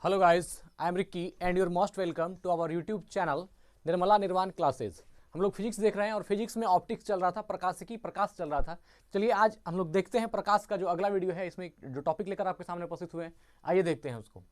Hello guys, I am Ricky and you're most welcome to our YouTube channel Nirmala निर्वाण classes. हम लोग physics देख रहे हैं और फिजिक्स में ऑप्टिक्स चल रहा था, प्रकाशिकी प्रकाश चल रहा था। चलिए आज हम लोग देखते हैं प्रकाश का जो अगला वीडियो है, इसमें जो टॉपिक लेकर आपके सामने उपस्थित हुए हैं, आइए देखते हैं उसको।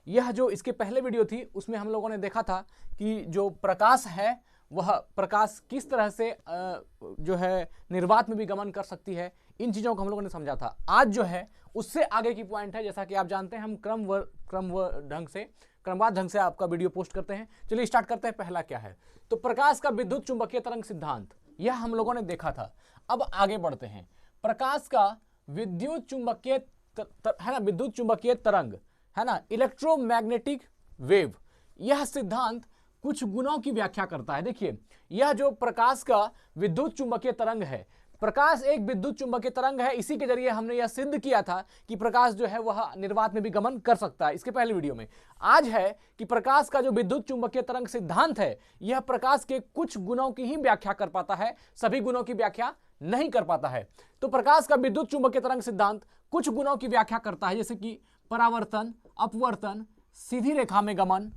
यह जो इसके पहले वीडियो थी उसमें हम लोगों ने देखा था कि जो प्रकाश है वह प्रकाश किस तरह से जो है निर्वात में भी गमन कर सकती है, इन चीज़ों को हम लोगों ने समझा था। आज जो है उससे आगे की पॉइंट है, जैसा कि आप जानते हैं हम क्रमवार ढंग से आपका वीडियो पोस्ट करते हैं। चलिए स्टार्ट करते हैं। पहला क्या है, तो प्रकाश का विद्युत चुंबकीय तरंग सिद्धांत, यह हम लोगों ने देखा था। अब आगे बढ़ते हैं। प्रकाश का विद्युत चुंबकीय है ना, विद्युत चुंबकीय तरंग है ना, इलेक्ट्रोमैग्नेटिक वेव, यह सिद्धांत कुछ गुणों की व्याख्या करता है। देखिए, यह जो प्रकाश का विद्युत चुंबकीय तरंग है, प्रकाश एक विद्युत चुंबकीय तरंग है। इसी के जरिए हमने यह सिद्ध किया था कि प्रकाश जो है वह निर्वात में भी गमन कर सकता है, इसके पहले वीडियो में। आज है कि प्रकाश का जो विद्युत चुंबकीय तरंग सिद्धांत है, यह प्रकाश के कुछ गुणों की ही व्याख्या कर पाता है, सभी गुणों की व्याख्या नहीं कर पाता है। तो प्रकाश का विद्युत चुंबकीय तरंग सिद्धांत कुछ गुणों की व्याख्या करता है, जैसे कि परावर्तन, अपवर्तन, सीधी रेखा में गमन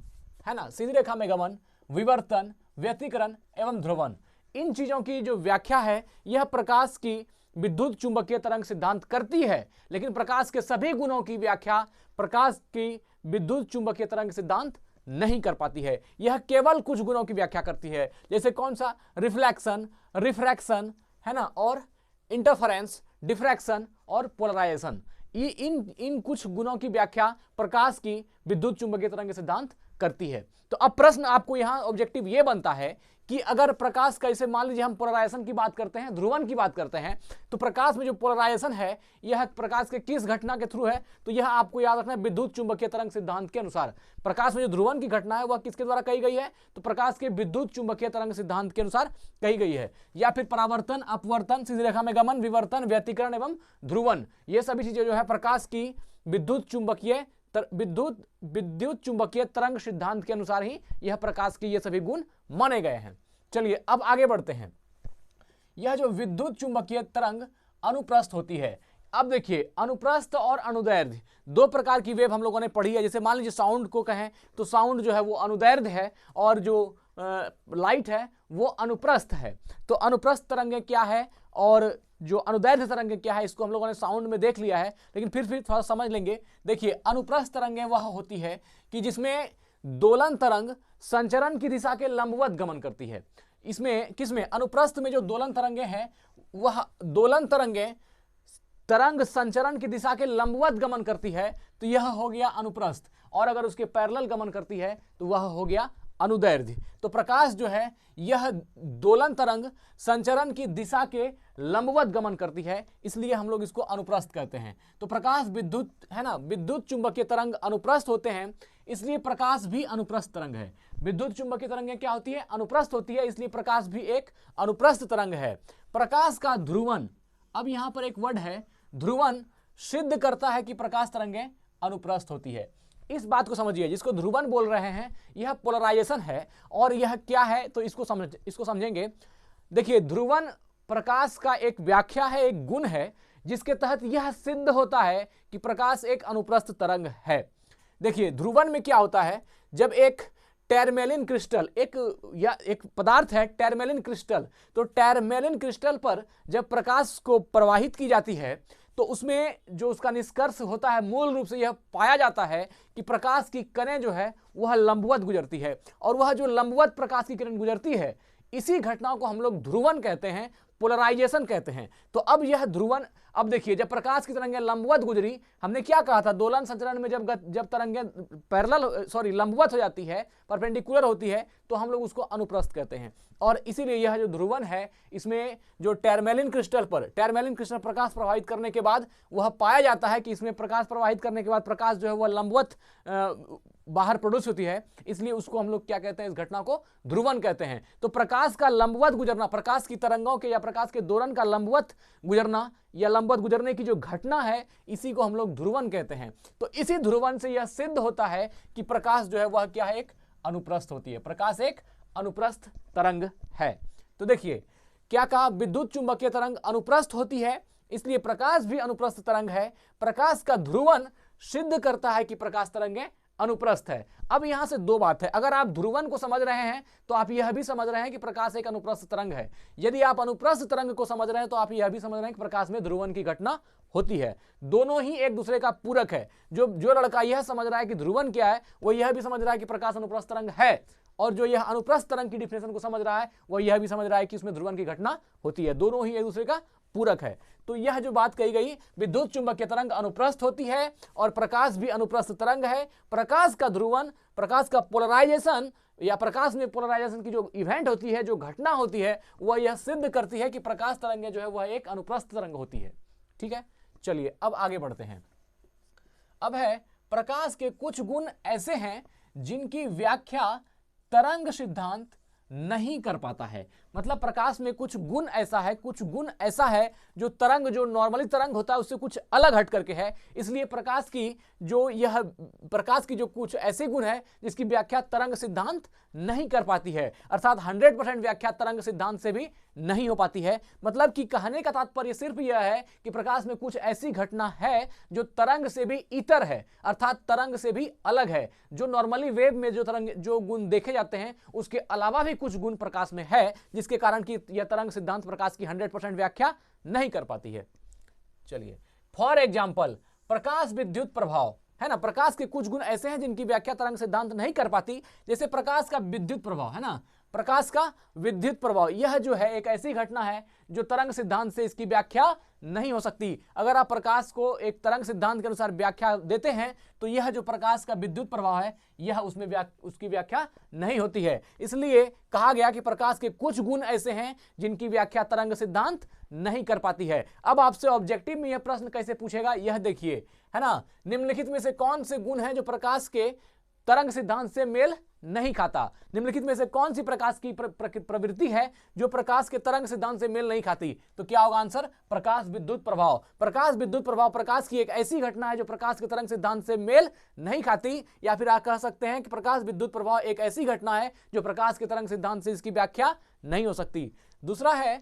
है ना, सीधी रेखा में गमन, विवर्तन, व्यतिकरण एवं ध्रुवण। इन चीजों की जो व्याख्या है यह प्रकाश की विद्युत चुंबकीय तरंग सिद्धांत करती है, लेकिन प्रकाश के सभी गुणों की व्याख्या प्रकाश की विद्युत चुंबकीय तरंग सिद्धांत नहीं कर पाती है। यह केवल कुछ गुणों की व्याख्या करती है, जैसे कौन सा, रिफ्लेक्शन, रिफ्रैक्शन है ना, और इंटरफेरेंस, डिफ्रैक्शन और पोलराइजेशन। इन कुछ गुणों की व्याख्या प्रकाश की विद्युत चुंबकीय तरंग सिद्धांत करती है। तो अब प्रश्न आपको यहां ऑब्जेक्टिव यह बनता है कि अगर प्रकाश का, इसे मान लीजिए हम पोलराइजेशन की बात करते हैं, ध्रुवण की बात करते हैं, तो प्रकाश में जो पोलराइजेशन है यह प्रकाश के किस घटना के थ्रू है, तो यह आपको याद रखना है विद्युत चुंबकीय तरंग सिद्धांत के अनुसार। प्रकाश में जो ध्रुवण की घटना है वह किसके द्वारा कही गई है, तो प्रकाश के विद्युत चुंबकीय तरंग सिद्धांत के अनुसार कही गई है। या फिर परावर्तन, अपवर्तन, सीधी रेखा में गमन, विवर्तन, व्यतिकरण एवं ध्रुवण, ये सभी चीजें जो है प्रकाश की विद्युत चुंबकीय तरंग सिद्धांत के अनुसार ही यह प्रकाश के ये सभी गुण माने गए हैं। चलिए अब आगे बढ़ते हैं। यह जो विद्युत चुंबकीय तरंग अनुप्रस्थ होती है, अब देखिए अनुप्रस्थ और अनुदैर्ध्य दो प्रकार की वेव हम लोगों ने पढ़ी है। जैसे मान लीजिए साउंड को कहें तो साउंड जो है वो अनुदैर्ध्य है और जो लाइट है वो अनुप्रस्थ है। तो अनुप्रस्थ तरंगें क्या है और जो अनुदैर्ध्य तरंगें क्या है, इसको हम लोगों ने साउंड में देख लिया है, लेकिन फिर थोड़ा समझ लेंगे। देखिए, अनुप्रस्थ तरंगें वह होती है कि जिसमें दोलन तरंग संचरण की दिशा के लंबवत गमन करती है। इसमें किसमें, अनुप्रस्थ में जो दोलन तरंगें हैं वह दोलन तरंगें तरंग संचरण की दिशा के लंबवत गमन करती है, तो यह हो गया अनुप्रस्थ। और अगर उसके पैरेलल गमन करती है तो वह हो गया अनुदैर्ध्य। तो प्रकाश जो है यह दोलन तरंग संचरण की दिशा के लंबवत गमन करती है, इसलिए हम लोग इसको अनुप्रस्थ कहते हैं। तो प्रकाश विद्युत है ना, विद्युत चुंबकीय तरंग अनुप्रस्थ होते हैं, इसलिए प्रकाश भी अनुप्रस्थ तरंग है। विद्युत चुंबकीय तरंगें क्या होती है, अनुप्रस्थ होती है, इसलिए प्रकाश भी एक अनुप्रस्थ तरंग है। प्रकाश का ध्रुवण, अब यहां पर एक वर्ड है ध्रुवण, सिद्ध करता है कि प्रकाश तरंगें अनुप्रस्थ होती है। इस बात को समझिए, जिसको ध्रुवण बोल रहे हैं यह पोलराइजेशन है, और यह क्या है तो इसको समझेंगे। देखिए, ध्रुवण प्रकाश का एक व्याख्या है, एक गुण है, जिसके तहत यह सिद्ध होता है कि प्रकाश एक अनुप्रस्थ तरंग है। देखिए, ध्रुवण में क्या होता है, जब एक टर्मेलिन क्रिस्टल, एक पदार्थ है टर्मेलिन क्रिस्टल, तो टर्मेलिन क्रिस्टल पर जब प्रकाश को प्रवाहित की जाती है तो उसमें जो उसका निष्कर्ष होता है, मूल रूप से यह पाया जाता है कि प्रकाश की किरणें जो है वह लंबवत गुजरती है, और वह जो लंबवत प्रकाश की किरण गुजरती है, इसी घटना को हम लोग ध्रुवण कहते हैं, पोलराइजेशन कहते हैं। तो अब यह ध्रुवण, अब देखिए जब प्रकाश की तरंगें लंबवत गुजरी, हमने क्या कहा था, दोलन संचरण में जब तरंगें लंबवत हो जाती है, परपेंडिकुलर होती है, तो हम लोग उसको अनुप्रस्थ कहते हैं। और इसीलिए यह जो ध्रुवण है, इसमें जो टर्मेलिन क्रिस्टल प्रकाश प्रवाहित करने के बाद वह पाया जाता है कि इसमें प्रकाश प्रवाहित करने के बाद प्रकाश जो है वह लंबवत बाहर प्रोड्यूस होती है, इसलिए उसको हम लोग क्या कहते हैं, इस घटना को ध्रुवण कहते हैं। तो प्रकाश का लंबवत गुजरना, प्रकाश की तरंगों के या प्रकाश के दोलन का लंबवत गुजरना या लंबवत गुजरने की जो घटना है, इसी को हम लोग ध्रुवण कहते हैं। तो इसी ध्रुवण से यह सिद्ध होता है कि प्रकाश जो है वह क्या है, एक अनुप्रस्थ होती है, प्रकाश एक अनुप्रस्थ तरंग है। तो देखिए क्या कहा, विद्युत चुंबकीय तरंग अनुप्रस्थ होती है, इसलिए प्रकाश भी अनुप्रस्थ तरंग है। प्रकाश का ध्रुवण सिद्ध करता है कि प्रकाश तरंगें अनुप्रस्थ है। अब यहां से दो बात है, अगर आप ध्रुवन को समझ रहे हैं तो आप यह भी समझ रहे हैं कि प्रकाश एक अनुप्रस्थ तरंग है। यदि आप अनुप्रस्थ तरंग को समझ रहे हैं तो आप यह भी समझ रहे हैं कि प्रकाश में ध्रुवन की घटना होती है। दोनों ही एक दूसरे का पूरक है। जो लड़का यह समझ रहा है कि ध्रुवन क्या है, वो यह भी समझ रहा है कि प्रकाश अनुप्रस्थ तरंग है, और जो यह अनुप्रस्थ तरंग की डिफिनेशन को समझ रहा है वह यह भी समझ रहा है कि उसमें ध्रुवन की घटना होती है। दोनों ही एक दूसरे का पूरक है। तो यह जो बात कही गई, विद्युत चुंबकीय तरंग अनुप्रस्थ होती है और प्रकाश भी अनुप्रस्थ तरंग है। प्रकाश का ध्रुवन, प्रकाश का पोलराइजेशन या प्रकाश में पोलराइजेशन की जो इवेंट होती है, जो घटना होती है, वह यह सिद्ध करती है कि प्रकाश तरंग जो है वह एक अनुप्रस्थ तरंग होती है। ठीक है, चलिए अब आगे बढ़ते हैं। अब है प्रकाश के कुछ गुण ऐसे हैं जिनकी व्याख्या तरंग सिद्धांत नहीं कर पाता है। मतलब प्रकाश में कुछ गुण ऐसा है जो तरंग, जो नॉर्मली तरंग होता है उससे कुछ अलग हट करके है। इसलिए प्रकाश की जो कुछ ऐसे गुण है जिसकी व्याख्या तरंग सिद्धांत नहीं कर पाती है, अर्थात 100% व्याख्या तरंग सिद्धांत से भी नहीं हो पाती है। मतलब कि कहने का तात्पर्य सिर्फ यह है कि प्रकाश में कुछ ऐसी घटना है जो तरंग से भी इतर है, अर्थात तरंग से भी अलग है। जो नॉर्मली वेव में जो गुण देखे जाते हैं उसके अलावा भी कुछ गुण प्रकाश में है, जिसके कारण कि यह तरंग सिद्धांत प्रकाश की 100% व्याख्या नहीं कर पाती है। चलिए, फॉर एग्जाम्पल प्रकाश विद्युत प्रभाव है ना, प्रकाश के कुछ गुण ऐसे हैं जिनकी व्याख्या तरंग सिद्धांत नहीं कर पाती। जैसे प्रकाश का विद्युत प्रभाव है ना, प्रकाश का विद्युत प्रभाव यह जो है एक ऐसी घटना है जो तरंग सिद्धांत से इसकी व्याख्या नहीं हो सकती। अगर आप प्रकाश को एक तरंग सिद्धांत के अनुसार व्याख्या देते हैं तो यह जो प्रकाश का विद्युत प्रभाव है यह उसमें उसकी व्याख्या नहीं होती है। इसलिए कहा गया कि प्रकाश के कुछ गुण ऐसे हैं जिनकी व्याख्या तरंग सिद्धांत नहीं कर पाती है। अब आपसे ऑब्जेक्टिव में यह प्रश्न कैसे पूछेगा, यह देखिए, है ना, निम्नलिखित में से कौन से गुण हैं जो प्रकाश के तरंग सिद्धांत से मेल नहीं खाता। निम्नलिखित में से कौन सी प्रकाश की प्रवृत्ति है जो प्रकाश के तरंग सिद्धांत से मेल नहीं खाती? तो क्या होगा आंसर? प्रकाश विद्युत प्रभाव। प्रकाश विद्युत प्रभाव प्रकाश की एक ऐसी घटना है जो प्रकाश के तरंग सिद्धांत से मेल नहीं खाती, या फिर आप कह सकते हैं कि प्रकाश विद्युत प्रभाव एक ऐसी घटना है जो प्रकाश के तरंग सिद्धांत से इसकी व्याख्या नहीं हो सकती। दूसरा है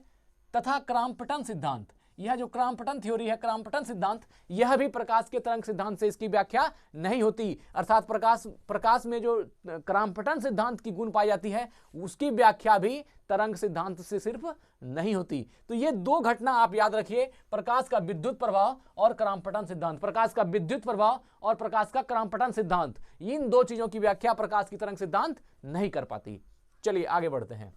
तथा क्राम्पटन सिद्धांत। यह जो क्राम्पटन थ्योरी है, क्राम्पटन सिद्धांत, यह भी प्रकाश के तरंग सिद्धांत से इसकी व्याख्या नहीं होती। अर्थात प्रकाश में जो क्राम्पटन सिद्धांत की गुण पाई जाती है उसकी व्याख्या भी तरंग सिद्धांत से सिर्फ नहीं होती। तो ये दो घटना आप याद रखिए, प्रकाश का विद्युत प्रभाव और क्राम्पटन सिद्धांत। प्रकाश का विद्युत प्रभाव और प्रकाश का क्राम्पटन सिद्धांत, इन दो चीजों की व्याख्या प्रकाश की तरंग सिद्धांत नहीं कर पाती। चलिए आगे बढ़ते हैं।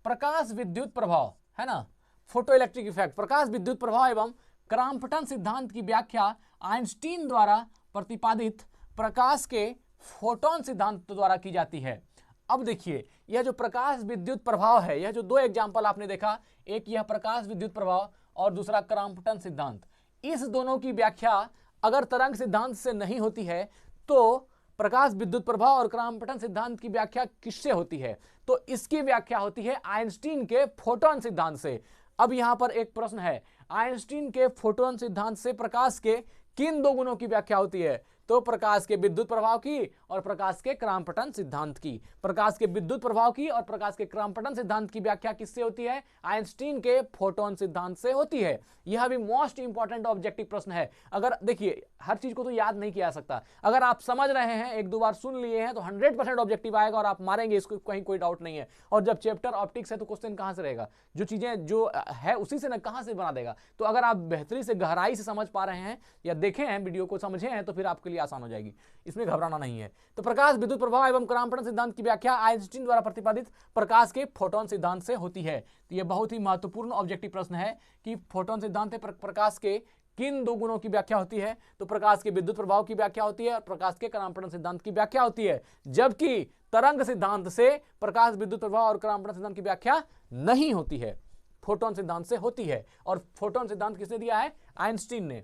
प्रकाश विद्युत प्रभाव है ना, फोटो इलेक्ट्रिक इफेक्ट, प्रकाश विद्युत प्रभाव एवं क्राम्पटन सिद्धांत की व्याख्या आइंस्टीन द्वारा प्रतिपादित प्रकाश के फोटोन सिद्धांत द्वारा की जाती है। अब देखिए, यह जो प्रकाश विद्युत प्रभाव है, यह जो दो एग्जाम्पल आपने देखा, एक यह प्रकाश विद्युत प्रभाव और दूसरा क्राम्पटन सिद्धांत, इस दोनों की व्याख्या अगर तरंग सिद्धांत से नहीं होती है तो प्रकाश विद्युत प्रभाव और क्राम्पटन सिद्धांत की व्याख्या किससे होती है? तो इसकी व्याख्या होती है आइंस्टीन के फोटोन सिद्धांत से। अब यहां पर एक प्रश्न है, आइंस्टीन के फोटोन सिद्धांत से प्रकाश के किन दो गुणों की व्याख्या होती है? तो प्रकाश के विद्युत प्रभाव की और प्रकाश के क्राम्पटन सिद्धांत की। प्रकाश के विद्युत प्रभाव की और प्रकाश के क्राम्पटन सिद्धांत की व्याख्या किससे होती है? आइंस्टीन के फोटोन सिद्धांत से होती है। यह भी मोस्ट इंपॉर्टेंट ऑब्जेक्टिव प्रश्न है। अगर देखिए, हर चीज को तो याद नहीं किया जा सकता, अगर आप समझ रहे हैं, एक दो बार सुन लिए हैं तो 100% ऑब्जेक्टिव आएगा और आप मारेंगे, इसको कहीं कोई डाउट नहीं है। और जब चैप्टर ऑप्टिक्स है तो क्वेश्चन कहां से रहेगा? जो चीजें जो है उसी से ना कहां से बना देगा। तो अगर आप बेहतरी से गहराई से समझ पा रहे हैं या देखे हैं वीडियो को, समझे हैं, तो फिर आपके लिए आसान हो जाएगी, इसमें घबराना नहीं है। तो प्रकाश विद्युत प्रभाव एवं क्राम्पटन सिद्धांत की व्याख्या आइंस्टीन द्वारा प्रतिपादित प्रकाश के फोटोन सिद्धांत से होती है। तो यह बहुत ही महत्वपूर्ण ऑब्जेक्टिव प्रश्न है कि फोटोन सिद्धांत से प्रकाश के किन दो गुणों की व्याख्या होती है? तो प्रकाश के विद्युत प्रभाव की व्याख्या होती है और प्रकाश के क्राम्पटन सिद्धांत की व्याख्या होती है। जबकि तरंग सिद्धांत से प्रकाश विद्युत प्रभाव और क्राम्पटन सिद्धांत की व्याख्या नहीं होती है, फोटोन सिद्धांत से होती है। और फोटोन सिद्धांत किसने दिया है? आइंस्टीन ने।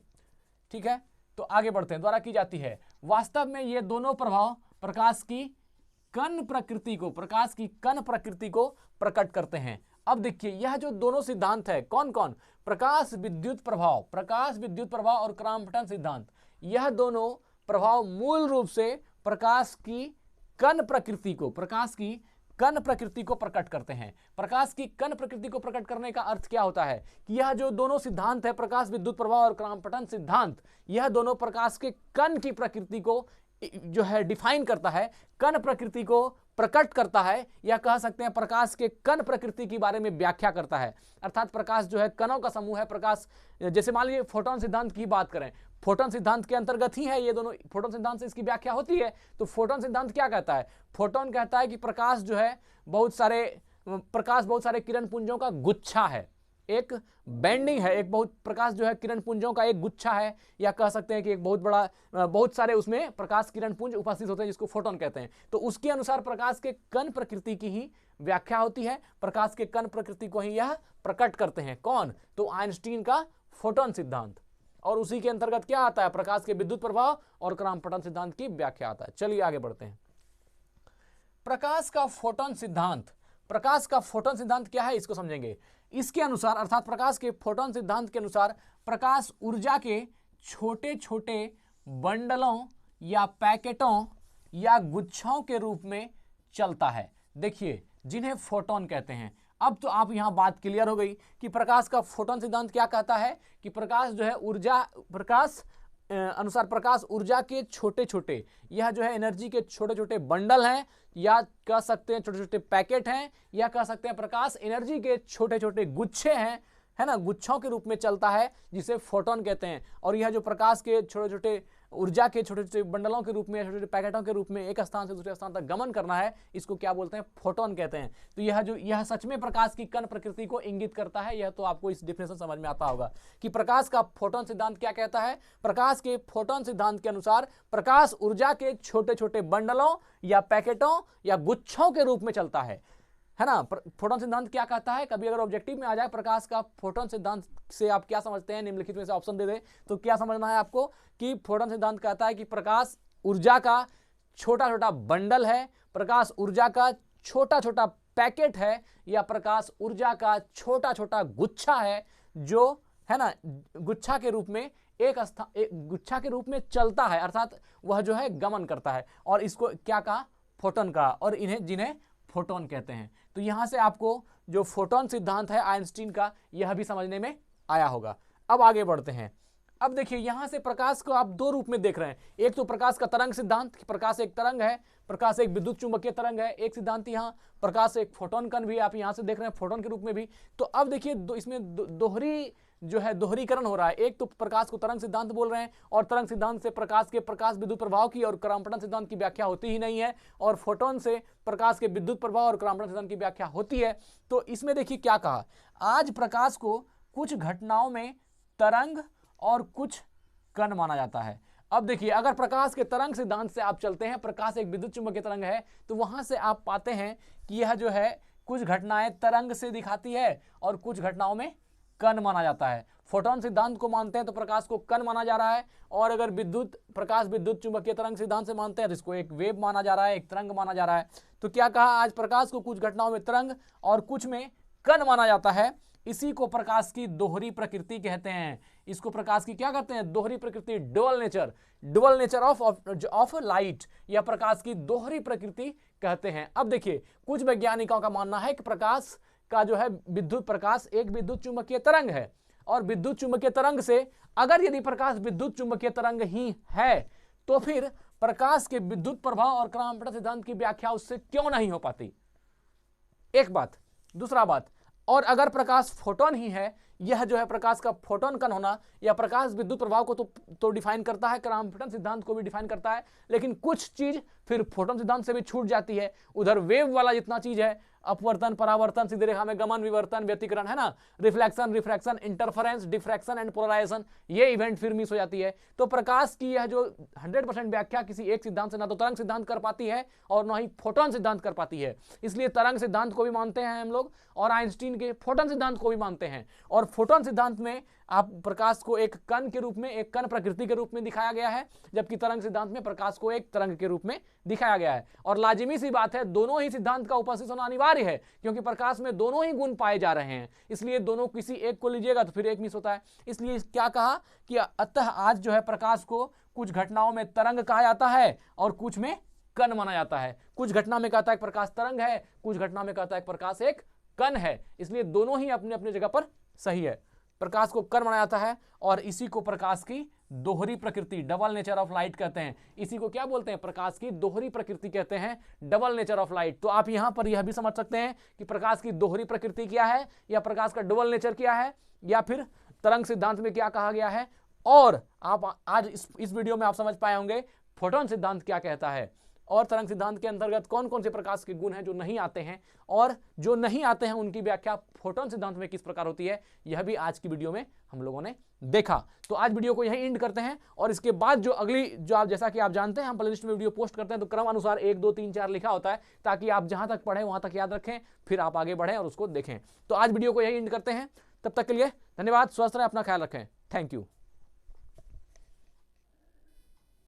ठीक है, तो आगे बढ़ते हैं, द्वारा की जाती है। वास्तव में ये दोनों प्रभाव प्रकाश की कण प्रकृति को प्रकट करते हैं। अब देखिए, यह जो दोनों सिद्धांत है, कौन कौन? प्रकाश विद्युत प्रभाव और क्राम्पटन सिद्धांत, यह दोनों प्रभाव मूल रूप से प्रकाश की कण प्रकृति को प्रकट करते हैं। प्रकाश की कण प्रकृति को प्रकट करने का अर्थ क्या होता है? कि यह जो दोनों सिद्धांत है, प्रकाश विद्युत प्रभाव और क्राम्पटन सिद्धांत, यह दोनों प्रकाश के कण की प्रकृति को जो है डिफाइन करता है, कण प्रकृति को प्रकट करता है, या कह सकते हैं प्रकाश के कण प्रकृति के बारे में व्याख्या करता है। अर्थात प्रकाश जो है कणों का समूह है। प्रकाश जैसे मान लीजिए फोटोन सिद्धांत की बात करें, फोटोन सिद्धांत के अंतर्गत ही है ये दोनों, फोटोन सिद्धांत से इसकी व्याख्या होती है। तो फोटोन सिद्धांत क्या कहता है? फोटोन कहता है कि प्रकाश जो है बहुत सारे किरण पुंजों का गुच्छा है, एक बैंडिंग है, एक बहुत प्रकाश जो है किरण पुंजों का एक गुच्छा है, या कह सकते हैं कि एक बहुत सारे उसमें प्रकाश किरण पुंज उपस्थित होते हैं जिसको फोटोन कहते हैं। तो उसके अनुसार प्रकाश के कण प्रकृति की ही व्याख्या होती है, प्रकाश के कण प्रकृति को ही यह प्रकट करते हैं। कौन? तो आइंस्टीन का फोटोन सिद्धांत, और उसी के अंतर्गत क्या आता है? प्रकाश के विद्युत प्रभाव और क्रामपटन सिद्धांत की व्याख्या आता है। चलिए आगे बढ़ते हैं। प्रकाश का फोटोन सिद्धांत, प्रकाश का फोटोन सिद्धांत क्या है इसको समझेंगे। इसके अनुसार, अर्थात प्रकाश के फोटोन सिद्धांत के अनुसार, प्रकाश ऊर्जा के छोटे छोटे बंडलों या पैकेटों या गुच्छों के रूप में चलता है। देखिए, जिन्हें फोटोन कहते हैं। अब तो आप यहां बात क्लियर हो गई कि प्रकाश का फोटोन सिद्धांत क्या कहता है कि प्रकाश जो है अनुसार प्रकाश ऊर्जा के छोटे छोटे, यह जो है एनर्जी के छोटे छोटे बंडल हैं, या कह सकते हैं छोटे छोटे पैकेट हैं, या कह सकते हैं प्रकाश एनर्जी के छोटे छोटे गुच्छे हैं, है ना, गुच्छों के रूप में चलता है, जिसे फोटोन कहते हैं। और यह जो प्रकाश के छोटे छोटे ऊर्जा के छोटे छोटे बंडलों के रूप में, छोटे छोटे पैकेटों के रूप में एक स्थान से दूसरे स्थान तक गमन करना है, इसको क्या बोलते हैं? फोटोन कहते हैं। तो यह सच में प्रकाश की कण प्रकृति को इंगित करता है। यह तो आपको इस डिफिनेशन समझ में आता होगा कि प्रकाश का फोटोन सिद्धांत क्या कहता है। प्रकाश के फोटोन सिद्धांत के अनुसार प्रकाश ऊर्जा के छोटे छोटे बंडलों या पैकेटों या गुच्छों के रूप में चलता है ना। फोटोन सिद्धांत क्या कहता है? कभी अगर ऑब्जेक्टिव में आ जाए प्रकाश का फोटोन सिद्धांत से आप क्या समझते हैं, निम्नलिखित में से ऑप्शन दे दे तो क्या समझना है आपको कि फोटोन सिद्धांत कहता है कि प्रकाश ऊर्जा का छोटा छोटा बंडल है, प्रकाश ऊर्जा का छोटा छोटा पैकेट है, या प्रकाश ऊर्जा का छोटा छोटा गुच्छा है, जो है ना गुच्छा के रूप में गुच्छा के रूप में चलता है, अर्थात वह जो है गमन करता है। और इसको क्या कहा? फोटोन का, और जिन्हें फोटोन कहते हैं। तो यहां से आपको जो फोटोन सिद्धांत है आइंस्टीन का, यह भी समझने में आया होगा। अब आगे बढ़ते हैं। अब देखिए, यहां से प्रकाश को आप दो रूप में देख रहे हैं। एक तो प्रकाश का तरंग सिद्धांत, प्रकाश एक तरंग है, प्रकाश एक विद्युत चुंबकीय तरंग है, एक सिद्धांत यहां प्रकाश एक फोटोन कण भी आप यहां से देख रहे हैं, फोटोन के रूप में भी। तो अब देखिए, इसमें दोहरीकरण हो रहा है। एक तो प्रकाश को तरंग सिद्धांत बोल रहे हैं, और तरंग सिद्धांत से प्रकाश विद्युत प्रभाव की और क्रामपटन सिद्धांत की व्याख्या होती ही नहीं है, और फोटोन से प्रकाश के विद्युत प्रभाव और क्रामपटन सिद्धांत की व्याख्या होती है। तो इसमें देखिए क्या कहा, आज प्रकाश को कुछ घटनाओं में तरंग और कुछ कण माना जाता है। अब देखिए, अगर प्रकाश के तरंग सिद्धांत से आप चलते हैं, प्रकाश एक विद्युत चुंबकीय तरंग है, तो वहां से आप पाते हैं कि यह जो है कुछ घटनाएं तरंग से दिखाती है और कुछ घटनाओं में कण माना जाता है। फोटोन सिद्धांत को मानते हैं तो प्रकाश को कण माना जा रहा है, और अगर प्रकाश विद्युत चुंबकीय तरंग सिद्धांत से मानते हैं तो इसको एक वेव माना जा रहा है, एक तरंग माना जा रहा है। तो क्या कहा, आज प्रकाश को कुछ घटनाओं में तरंग और कुछ में कण माना जाता है। इसी को प्रकाश की दोहरी प्रकृति कहते हैं। इसको प्रकाश की क्या कहते हैं? दोहरी प्रकृति, डुअल नेचर ऑफ लाइट, या प्रकाश की दोहरी प्रकृति कहते हैं। अब देखिए, कुछ वैज्ञानिकों का मानना है कि प्रकाश का जो है प्रकाश एक विद्युत चुंबकीय तरंग है, और विद्युत चुंबकीय तरंग से यदि प्रकाश विद्युत चुंबकीय तरंग ही है, तो फिर प्रकाश के विद्युत प्रभाव और क्रामपटन सिद्धांत की व्याख्या उससे क्यों नहीं हो पाती? एक बात। दूसरा बात, और अगर प्रकाश फोटोन ही है, यह जो है प्रकाश का फोटोन कण होना या प्रकाश विद्युत प्रभाव को तो डिफाइन करता है, क्रामपटन सिद्धांत को भी डिफाइन करता है, लेकिन कुछ चीज फिर फोटोन सिद्धांत से भी छूट जाती है। उधर वेव वाला जितना चीज है, अपवर्तन, परावर्तन, सीधी रेखा में गमन, विवर्तन, व्यतिकरण, है ना, reflection, refraction, interference, diffraction and polarisation, ये इवेंट फिर मिस हो जाती है। तो प्रकाश की यह जो 100% व्याख्या किसी एक सिद्धांत से ना तो तरंग सिद्धांत कर पाती है और ना ही फोटोन सिद्धांत कर पाती है। इसलिए तरंग सिद्धांत को भी मानते हैं हम लोग, और आइंस्टीन के फोटोन सिद्धांत को भी मानते हैं। और फोटोन सिद्धांत में आप प्रकाश को एक कण के रूप में, एक कण प्रकृति के रूप में दिखाया गया है, जबकि तरंग सिद्धांत में प्रकाश को एक तरंग के रूप में दिखाया गया है। और लाजिमी सी बात है, दोनों ही सिद्धांत का उपस्थित होना अनिवार्य है, क्योंकि प्रकाश में दोनों ही गुण पाए जा रहे हैं। इसलिए दोनों किसी एक को लीजिएगा तो फिर एक मिस होता है। इसलिए क्या कहा कि अतः आज जो है प्रकाश को कुछ घटनाओं में तरंग कहा जाता है और कुछ में कण माना जाता है। कुछ घटना में कहता है प्रकाश तरंग है, कुछ घटना में कहता है प्रकाश एक कण है। इसलिए दोनों ही अपने अपने जगह पर सही है। प्रकाश को कण माना जाता है और इसी को प्रकाश की दोहरी प्रकृति, डबल नेचर ऑफ लाइट कहते हैं। इसी को क्या बोलते हैं? प्रकाश की दोहरी प्रकृति कहते हैं, डबल नेचर ऑफ लाइट। तो आप यहां पर यह भी समझ सकते हैं कि प्रकाश की दोहरी प्रकृति क्या है, या प्रकाश का डबल नेचर क्या है, या फिर तरंग सिद्धांत में क्या कहा गया है। और आप आज इस वीडियो में आप समझ पाए होंगे फोटोन सिद्धांत क्या कहता है, और तरंग सिद्धांत के अंतर्गत कौन कौन से प्रकाश के गुण हैं जो नहीं आते हैं, और जो नहीं आते हैं उनकी व्याख्या फोटोन सिद्धांत में किस प्रकार होती है, यह भी आज की वीडियो में हम लोगों ने देखा। तो आज वीडियो को यहीं एंड करते हैं, और इसके बाद जो अगली, जो आप जैसा कि आप जानते हैं हम प्लेलिस्ट में वीडियो पोस्ट करते हैं तो क्रम अनुसार 1 2 3 4 लिखा होता है, ताकि आप जहां तक पढ़ें वहां तक याद रखें, फिर आप आगे बढ़ें और उसको देखें। तो आज वीडियो को यहीं एंड करते हैं, तब तक के लिए धन्यवाद। स्वस्थ रहें, अपना ख्याल रखें। Thank you.